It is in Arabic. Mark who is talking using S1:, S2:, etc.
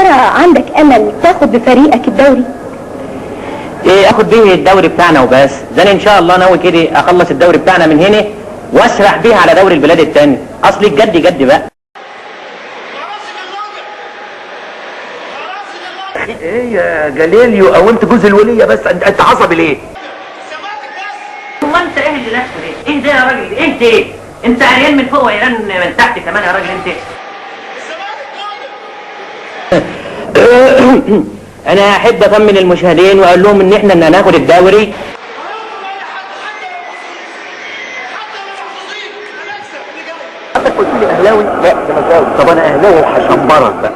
S1: ترى عندك امل تاخد بفريقك الدوري؟
S2: ايه اخد بيه الدوري بتاعنا وبس؟ ده انا ان شاء الله ناوي كده اخلص الدوري بتاعنا من هنا واسرع بيه على دوري البلاد التاني. اصل الجد جد بقى.
S3: ايه يا جليليو، او انت جوز الوليه بس؟ انت عصبي ليه؟
S2: امال انت ايه اللي لابسه ده؟ ايه ده يا راجل؟ انت ايه؟ انت عريان من فوق وعريان من تحت كمان يا راجل انت. انا احب اطمن المشاهدين واقول لهم ان احنا هناخد الدوري.
S3: حضرتك قلت لي اهلاوي؟ لا زملكاوي. طب انا اهلاوي وهشمبرك بقى.